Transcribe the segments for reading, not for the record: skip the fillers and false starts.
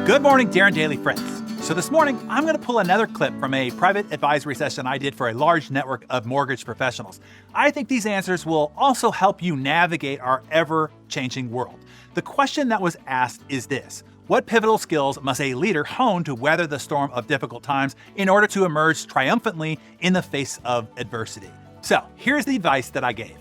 Good morning, Darren Daily Fritz. So this morning, I'm going to pull another clip from a private advisory session I did for a large network of mortgage professionals. I think these answers will also help you navigate our ever-changing world. The question that was asked is this: what pivotal skills must a leader hone to weather the storm of difficult times in order to emerge triumphantly in the face of adversity? So here's the advice that I gave.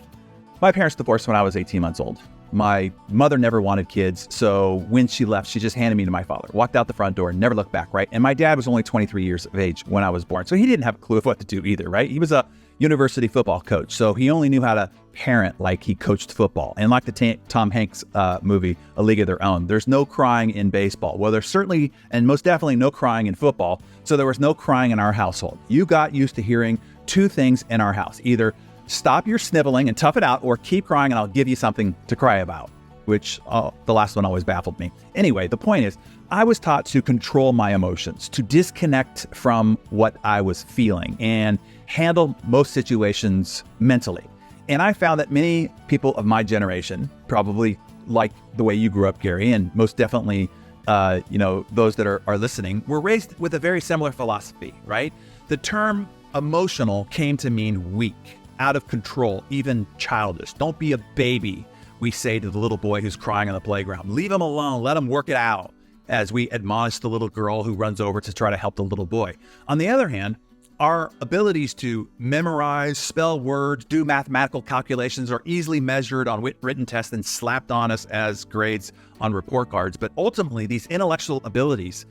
My parents divorced when I was 18 months old. My mother never wanted kids, so when she left, she just handed me to my father, walked out the front door, never looked back, right? And my dad was only 23 years of age when I was born, so he didn't have a clue of what to do either, right? He was a university football coach, so he only knew how to parent like he coached football. And like the Tom Hanks movie, A League of Their Own, there's no crying in baseball. Well, there's certainly and most definitely no crying in football, so there was no crying in our household. You got used to hearing two things in our house: either stop your sniveling and tough it out, or keep crying and I'll give you something to cry about, which the last one always baffled me. Anyway, the point is, I was taught to control my emotions, to disconnect from what I was feeling and handle most situations mentally. And I found that many people of my generation, probably like the way you grew up, Gary, and most definitely, those that are listening, were raised with a very similar philosophy, right? The term emotional came to mean weak, out of control, even childish. Don't be a baby, we say to the little boy who's crying on the playground. Leave him alone, let him work it out, as we admonish the little girl who runs over to try to help the little boy. On the other hand, our abilities to memorize, spell words, do mathematical calculations are easily measured on written tests and slapped on us as grades on report cards. But ultimately, these intellectual abilities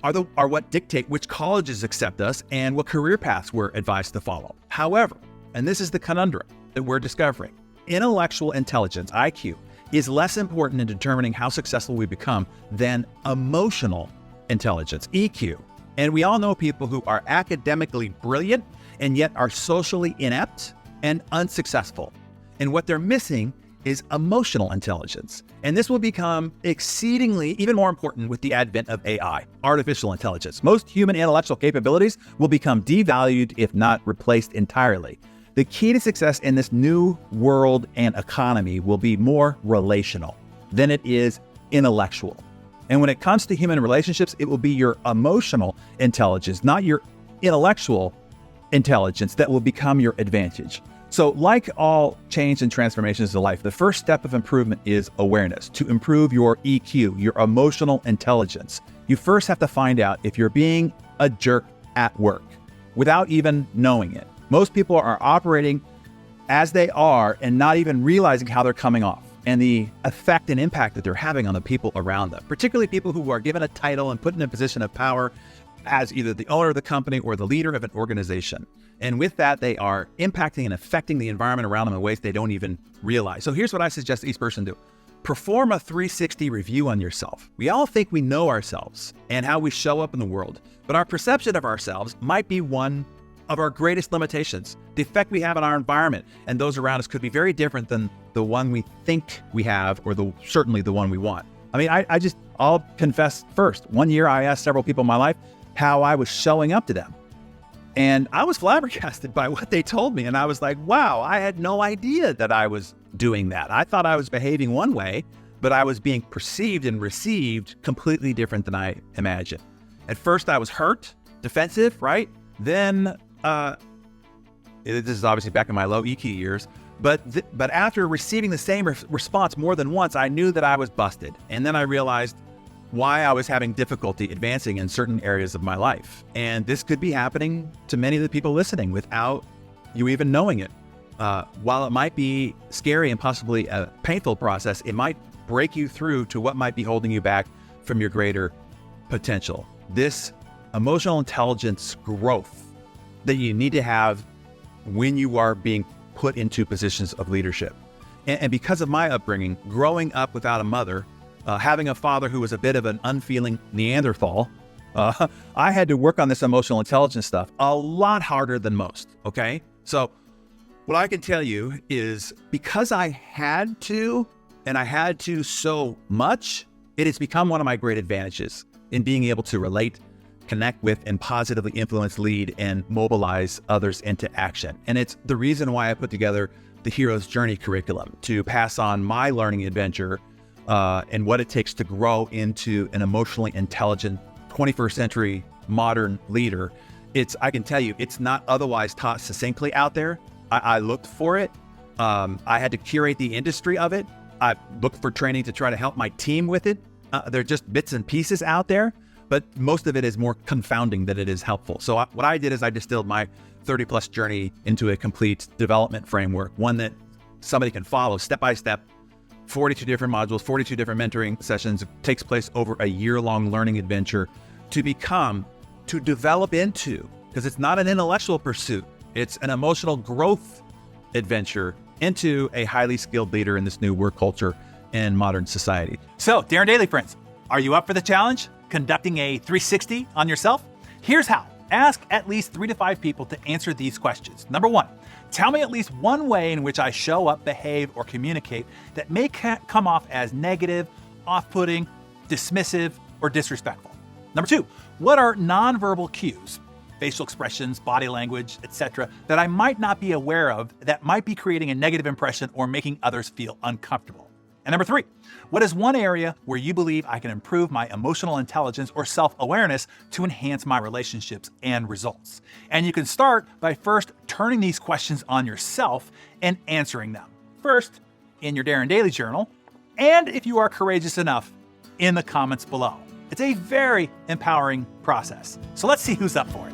are what dictate which colleges accept us and what career paths we're advised to follow. However, and this is the conundrum that we're discovering, intellectual intelligence, IQ, is less important in determining how successful we become than emotional intelligence, EQ. And we all know people who are academically brilliant and yet are socially inept and unsuccessful. And what they're missing is emotional intelligence. And this will become exceedingly even more important with the advent of AI, artificial intelligence. Most human intellectual capabilities will become devalued, if not replaced entirely. The key to success in this new world and economy will be more relational than it is intellectual. And when it comes to human relationships, it will be your emotional intelligence, not your intellectual intelligence, that will become your advantage. So like all change and transformations in life, the first step of improvement is awareness. To improve your EQ, your emotional intelligence, you first have to find out if you're being a jerk at work without even knowing it. Most people are operating as they are and not even realizing how they're coming off and the effect and impact that they're having on the people around them, particularly people who are given a title and put in a position of power as either the owner of the company or the leader of an organization. And with that, they are impacting and affecting the environment around them in ways they don't even realize. So here's what I suggest each person do. Perform a 360 review on yourself. We all think we know ourselves and how we show up in the world, but our perception of ourselves might be one of our greatest limitations. The effect we have on our environment and those around us could be very different than the one we think we have, or certainly the one we want. I mean, I'll confess first. One year I asked several people in my life how I was showing up to them. And I was flabbergasted by what they told me. And I was like, wow, I had no idea that I was doing that. I thought I was behaving one way, but I was being perceived and received completely different than I imagined. At first I was hurt, defensive, right? Then, this is obviously back in my low EQ years, but after receiving the same response more than once, I knew that I was busted. And then I realized why I was having difficulty advancing in certain areas of my life. And this could be happening to many of the people listening without you even knowing it. While it might be scary and possibly a painful process, it might break you through to what might be holding you back from your greater potential. This emotional intelligence growth that you need to have when you are being put into positions of leadership. And because of my upbringing, growing up without a mother, having a father who was a bit of an unfeeling Neanderthal, I had to work on this emotional intelligence stuff a lot harder than most, okay? So what I can tell you is, because I had to, and I had to so much, it has become one of my great advantages in being able to relate, connect with, and positively influence, lead, and mobilize others into action. And it's the reason why I put together the Hero's Journey curriculum, to pass on my learning adventure and what it takes to grow into an emotionally intelligent 21st century modern leader. I can tell you, it's not otherwise taught succinctly out there. I looked for it. I had to curate the industry of it. I looked for training to try to help my team with it. There are just bits and pieces out there, but most of it is more confounding than it is helpful. So what I did is I distilled my 30 plus journey into a complete development framework, one that somebody can follow step by step. 42 different modules, 42 different mentoring sessions. It takes place over a year-long learning adventure to develop into, because it's not an intellectual pursuit, it's an emotional growth adventure into a highly skilled leader in this new work culture and modern society. So, Darren Daily friends, are you up for the challenge? Conducting a 360 on yourself? Here's how. Ask at least 3 to 5 people to answer these questions. Number 1, tell me at least one way in which I show up, behave, or communicate that may come off as negative, off-putting, dismissive, or disrespectful. Number 2, what are nonverbal cues, facial expressions, body language, etc., that I might not be aware of that might be creating a negative impression or making others feel uncomfortable? And number 3, what is one area where you believe I can improve my emotional intelligence or self-awareness to enhance my relationships and results? And you can start by first turning these questions on yourself and answering them. First, in your Darren Daily Journal, and if you are courageous enough, in the comments below. It's a very empowering process. So let's see who's up for it.